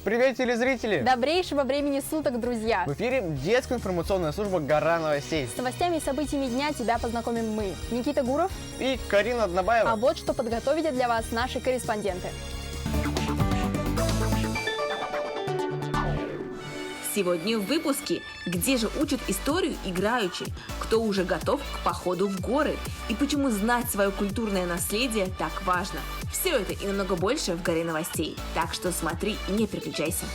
Привет, телезрители! Добрейшего времени суток, друзья! В эфире детская информационная служба «Гора новостей». С новостями и событиями дня тебя познакомим мы, Никита Гуров и Карина Однобаева. А вот что подготовили для вас наши корреспонденты. Сегодня в выпуске: где же учат историю играючи, кто уже готов к походу в горы и почему знать свое культурное наследие так важно. Все это и намного больше в «Горе новостей», так что смотри и не переключайся.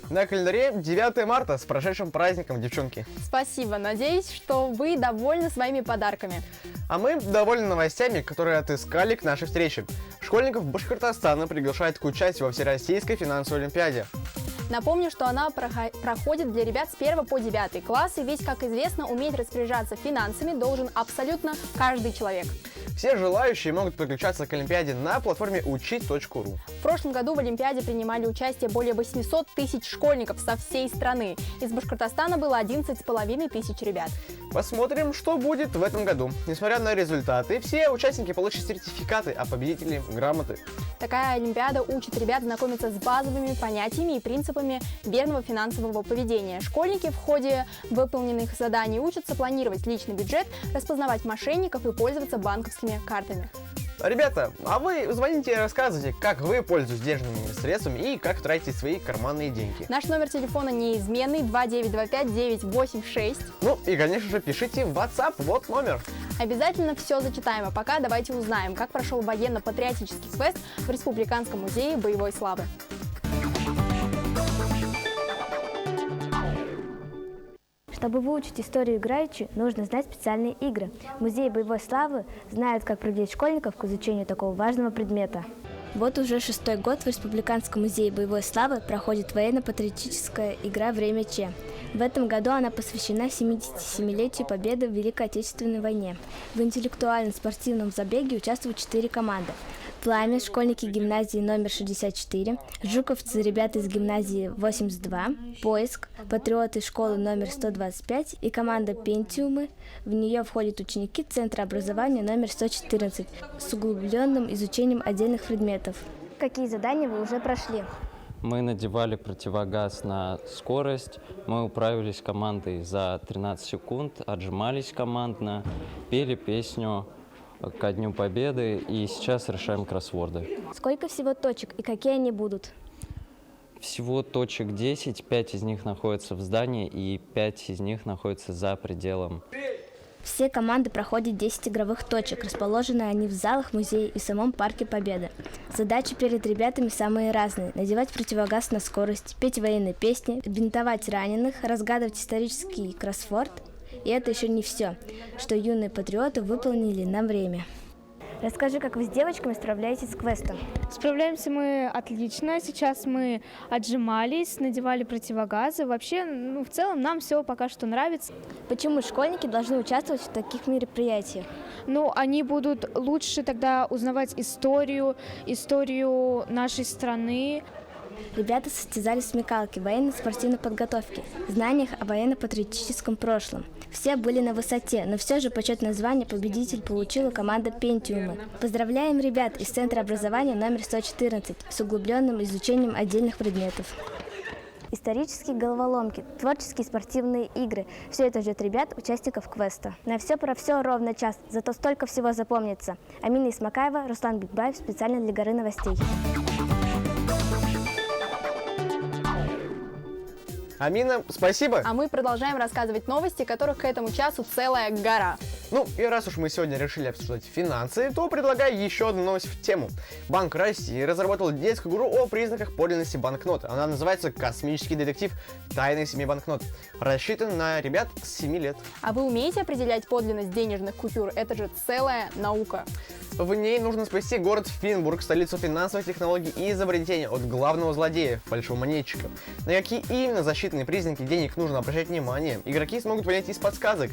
На календаре 9 марта, с прошедшим праздником, девчонки. Спасибо, надеюсь, что вы довольны своими подарками. А мы довольны новостями, которые отыскали к нашей встрече. Школьников Башкортостана приглашают к участию во Всероссийской финансовой олимпиаде. Напомню, что она проходит для ребят с 1 по 9 класс, и ведь, как известно, уметь распоряжаться финансами должен абсолютно каждый человек. Все желающие могут подключаться к олимпиаде на платформе учить.ру. В прошлом году в олимпиаде принимали участие более 800 тысяч школьников со всей страны. Из Башкортостана было 11,5 тысяч ребят. Посмотрим, что будет в этом году. Несмотря на результаты, все участники получат сертификаты, а победители – грамоты. Такая олимпиада учит ребят знакомиться с базовыми понятиями и принципами верного финансового поведения. Школьники в ходе выполненных заданий учатся планировать личный бюджет, распознавать мошенников и пользоваться банковскими картами. Ребята, а вы звоните и рассказывайте, как вы пользуетесь денежными средствами и как тратите свои карманные деньги. Наш номер телефона неизменный 2925-986. Ну и, конечно же, пишите в WhatsApp, вот номер. Обязательно все зачитаем, а пока давайте узнаем, как прошел военно-патриотический квест в Республиканском музее боевой славы. Чтобы выучить историю играючи, нужно знать специальные игры. Музей боевой славы знает, как привлечь школьников к изучению такого важного предмета. Вот уже 6-й год в Республиканском музее боевой славы проходит военно-патриотическая игра «Время Че». В этом году она посвящена 77-летию победы в Великой Отечественной войне. В интеллектуально-спортивном забеге участвуют 4 команды. «Пламя», школьники гимназии номер 64, «Жуковцы», ребята из гимназии 82, «Поиск», патриоты школы номер 125 и команда «Пентиумы». В нее входят ученики Центра образования номер 114 с углубленным изучением отдельных предметов. Какие задания вы уже прошли? Мы надевали противогаз на скорость, мы управились командой за 13 секунд, отжимались командно, пели песню ко Дню Победы и сейчас решаем кроссворды. Сколько всего точек и какие они будут? Всего точек 10, 5 из них находятся в здании и 5 из них находятся за пределом. Все команды проходят 10 игровых точек, расположены они в залах музея и в самом парке Победы. Задачи перед ребятами самые разные: надевать противогаз на скорость, петь военные песни, бинтовать раненых, разгадывать исторический кроссворд. И это еще не все, что юные патриоты выполнили на время. Расскажи, как вы с девочками справляетесь с квестом? Справляемся мы отлично. Сейчас мы отжимались, надевали противогазы. Вообще, в целом, нам все пока что нравится. Почему школьники должны участвовать в таких мероприятиях? Они будут лучше тогда узнавать историю нашей страны. Ребята состязались в смекалке, военно-спортивной подготовке, знаниях о военно-патриотическом прошлом. Все были на высоте, но все же почетное звание победитель получила команда «Пентиумы». Поздравляем ребят из Центра образования номер 114 с углубленным изучением отдельных предметов. Исторические головоломки, творческие спортивные игры – все это ждет ребят, участников квеста. На все про все ровно час, зато столько всего запомнится. Амина Исмакаева, Руслан Бикбаев, специально для «Горы новостей». Амина, спасибо. А мы продолжаем рассказывать новости, которых к этому часу целая гора. Ну и раз уж мы сегодня решили обсуждать финансы, то предлагаю еще одну новость в тему. Банк России разработал детскую игру о признаках подлинности банкнот. Она называется «Космический детектив. Тайны 7 банкнот». Рассчитан на ребят с 7 лет. А вы умеете определять подлинность денежных купюр? Это же целая наука. В ней нужно спасти город Финбург, столицу финансовых технологий и изобретений, от главного злодея, фальшивомонетчика. На какие именно защитные признаки денег нужно обращать внимание, игроки смогут понять из подсказок.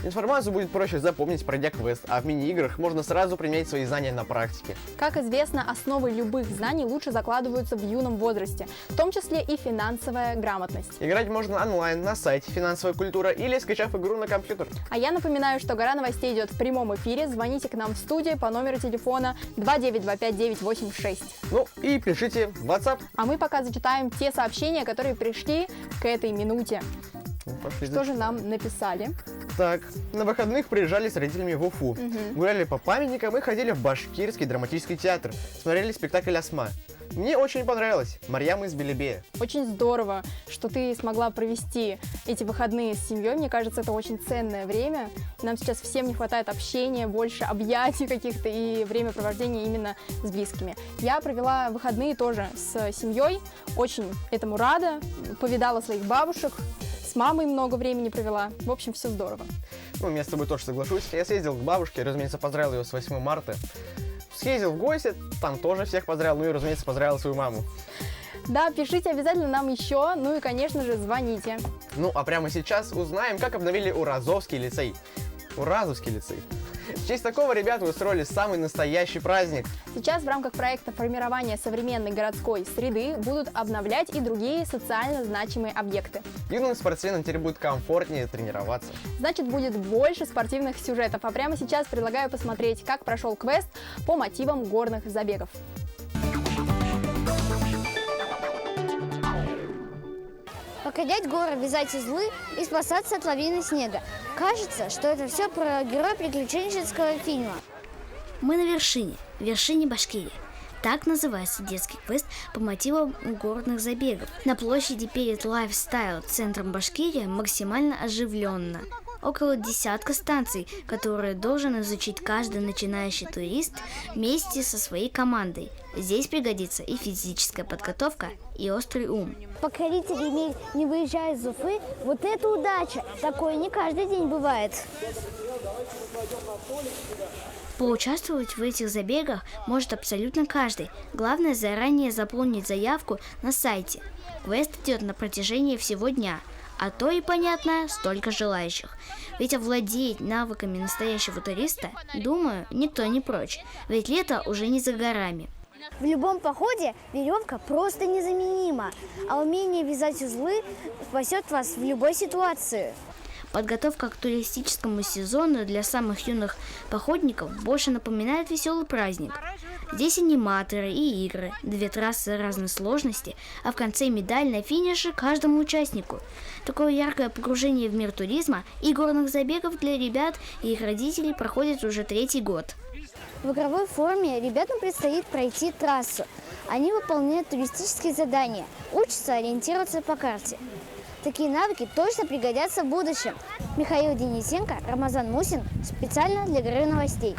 Информацию будет проще запомнить, пройдя квест, а в мини-играх можно сразу применять свои знания на практике. Как известно, основы любых знаний лучше закладываются в юном возрасте, в том числе и финансовая грамотность. Играть можно онлайн на сайте «Финансовая культура» или скачав игру на компьютер. А я напоминаю, что «Гора новостей» идет в прямом эфире. Звоните к нам в студию по номеру телефона 2925986. Ну и пишите в WhatsApp. А мы пока зачитаем те сообщения, которые пришли к этой минуте. Ну, пошли. Что же нам написали? Так, на выходных приезжали с родителями в Уфу. Гуляли по памятникам и ходили в Башкирский драматический театр. Смотрели спектакль «Осма». Мне очень понравилось. Марьям из Белебея. Очень здорово, что ты смогла провести эти выходные с семьей. Мне кажется, это очень ценное время. Нам сейчас всем не хватает общения, больше объятий каких-то и времяпровождения именно с близкими. Я провела выходные тоже с семьей. Очень этому рада. Повидала своих бабушек. С мамой много времени провела. В общем, все здорово. Ну, я с тобой тоже соглашусь. Я съездил к бабушке, разумеется, поздравил ее с 8 марта. Съездил в гости, там тоже всех поздравил, ну и, разумеется, поздравил свою маму. Да, пишите обязательно нам еще, ну и, конечно же, звоните. Ну, а прямо сейчас узнаем, как обновили Уразовский лицей. Уразовский лицей. В честь такого ребята устроили самый настоящий праздник. Сейчас в рамках проекта формирования современной городской среды будут обновлять и другие социально значимые объекты. Юным спортсменам теперь будет комфортнее тренироваться. Значит, будет больше спортивных сюжетов. А прямо сейчас предлагаю посмотреть, как прошел квест по мотивам горных забегов. Покорять горы, вязать узлы и спасаться от лавины снега. Кажется, что это все про героя приключенческого фильма. Мы на вершине Башкирии. Так называется детский квест по мотивам горных забегов. На площади перед лайфстайл-центром Башкирия максимально оживленно. Около десятка станций, которые должен изучить каждый начинающий турист вместе со своей командой. Здесь пригодится и физическая подготовка, и острый ум. Покорить ремель, не выезжая из Уфы, вот это удача! Такое не каждый день бывает. Поучаствовать в этих забегах может абсолютно каждый. Главное заранее заполнить заявку на сайте. Квест идет на протяжении всего дня. А то и, понятно, столько желающих. Ведь овладеть навыками настоящего туриста, думаю, никто не прочь. Ведь лето уже не за горами. В любом походе веревка просто незаменима, а умение вязать узлы спасет вас в любой ситуации. Подготовка к туристическому сезону для самых юных походников больше напоминает веселый праздник. Здесь аниматоры и игры, 2 трассы разной сложности, а в конце медаль на финише каждому участнику. Такое яркое погружение в мир туризма и горных забегов для ребят и их родителей проходит уже 3-й год. В игровой форме ребятам предстоит пройти трассу. Они выполняют туристические задания, учатся ориентироваться по карте. Такие навыки точно пригодятся в будущем. Михаил Денисенко, Рамазан Мусин. Специально для «Горы новостей».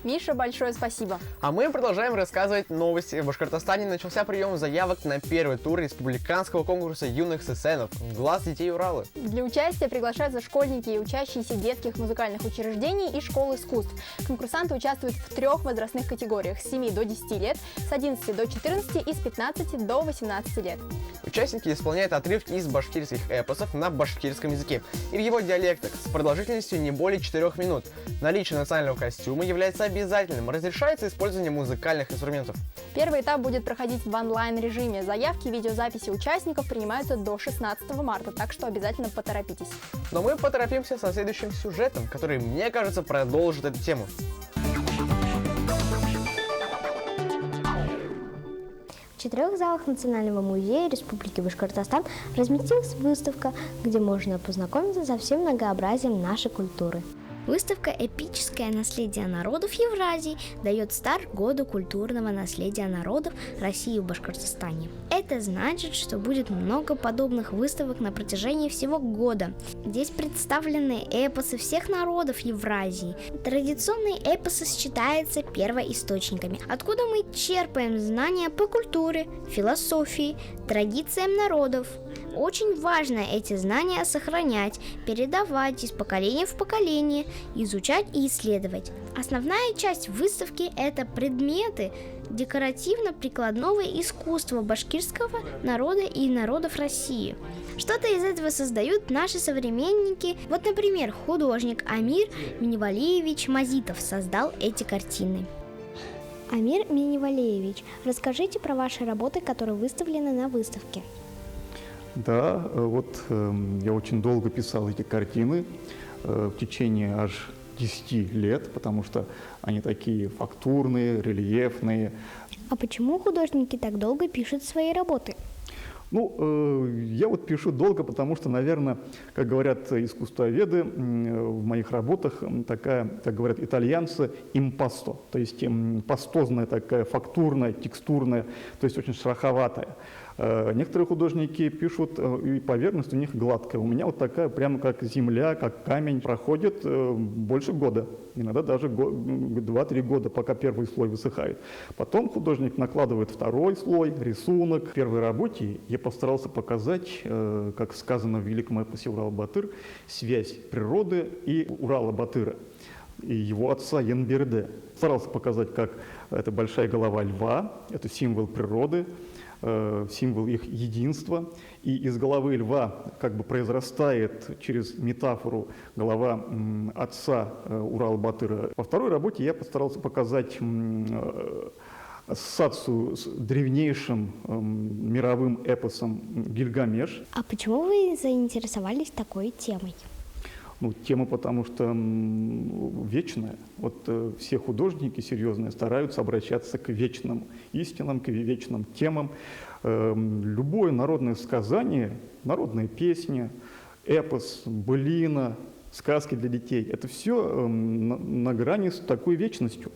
Миша, большое спасибо. А мы продолжаем рассказывать новости. В Башкортостане начался прием заявок на первый тур республиканского конкурса юных сценов «Глаз детей Урала». Для участия приглашаются школьники и учащиеся детских музыкальных учреждений и школ искусств. Конкурсанты участвуют в 3 возрастных категориях: с 7 до 10 лет, с 11 до 14 и с 15 до 18 лет. Участники исполняют отрывки из башкирских эпосов на башкирском языке и в его диалектах с продолжительностью не более 4 минут. Наличие национального костюма является обязательным. Разрешается использование музыкальных инструментов. Первый этап будет проходить в онлайн-режиме. Заявки и видеозаписи участников принимаются до 16 марта, так что обязательно поторопитесь. Но мы поторопимся со следующим сюжетом, который, мне кажется, продолжит эту тему. В 4 залах Национального музея Республики Башкортостан разместилась выставка, где можно познакомиться со всем многообразием нашей культуры. Выставка «Эпическое наследие народов Евразии» дает старт году культурного наследия народов России в Башкортостане. Это значит, что будет много подобных выставок на протяжении всего года. Здесь представлены эпосы всех народов Евразии. Традиционные эпосы считаются первоисточниками, откуда мы черпаем знания по культуре, философии, традициям народов. Очень важно эти знания сохранять, передавать из поколения в поколение, изучать и исследовать. Основная часть выставки – это предметы декоративно-прикладного искусства башкирского народа и народов России. Что-то из этого создают наши современники. Вот, например, художник Амир Миневалиевич Мазитов создал эти картины. Амир Миневалиевич, расскажите про ваши работы, которые выставлены на выставке. Да, вот я очень долго писал эти картины, в течение аж 10 лет, потому что они такие фактурные, рельефные. А почему художники так долго пишут свои работы? Ну, я вот пишу долго, потому что, наверное, как говорят искусствоведы, в моих работах такая, как говорят итальянцы, импасто, то есть пастозная такая, фактурная, текстурная, то есть очень шероховатая. Некоторые художники пишут, и поверхность у них гладкая. У меня вот такая, прямо как земля, как камень, проходит больше года, иногда даже 2-3 года, пока первый слой высыхает. Потом художник накладывает второй слой, рисунок. В первой работе я постарался показать, как сказано в великом эпосе Урал-Батыр, связь природы и Урала-Батыра, и его отца Янберде. Старался показать, как это большая голова льва, это символ природы, символ их единства. И из головы льва как бы произрастает через метафору голова отца Урал-Батыра. Во второй работе я постарался показать ассоциацию с древнейшим мировым эпосом Гильгамеш. А почему вы заинтересовались такой темой? Ну, тема потому что вечная. Вот все художники серьезные стараются обращаться к вечным истинам, к вечным темам. Любое народное сказание, народные песни, эпос, былина, сказки для детей – это все на грани с такой вечностью.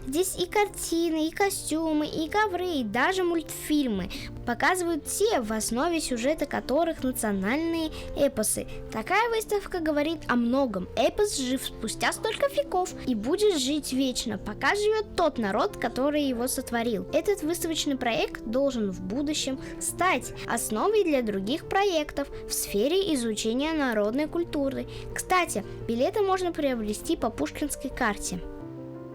Здесь и картины, и костюмы, и ковры, и даже мультфильмы. Показывают те, в основе сюжета которых национальные эпосы. Такая выставка говорит о многом. Эпос жив спустя столько веков и будет жить вечно, пока живет тот народ, который его сотворил. Этот выставочный проект должен в будущем стать основой для других проектов в сфере изучения народной культуры. Кстати, билеты можно приобрести по Пушкинской карте.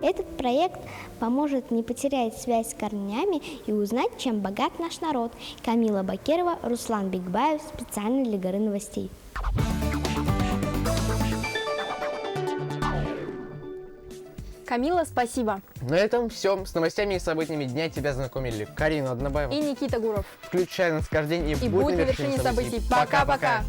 Этот проект поможет не потерять связь с корнями и узнать, чем богат наш народ. Камила Бакирова, Руслан Бигбаев, специально для Горы новостей. Камила, спасибо. На этом все. С новостями и событиями дня тебя знакомили Карина Однобаева И Никита Гуров. Включай нас каждый день и И будь на вершине событий. Пока-пока.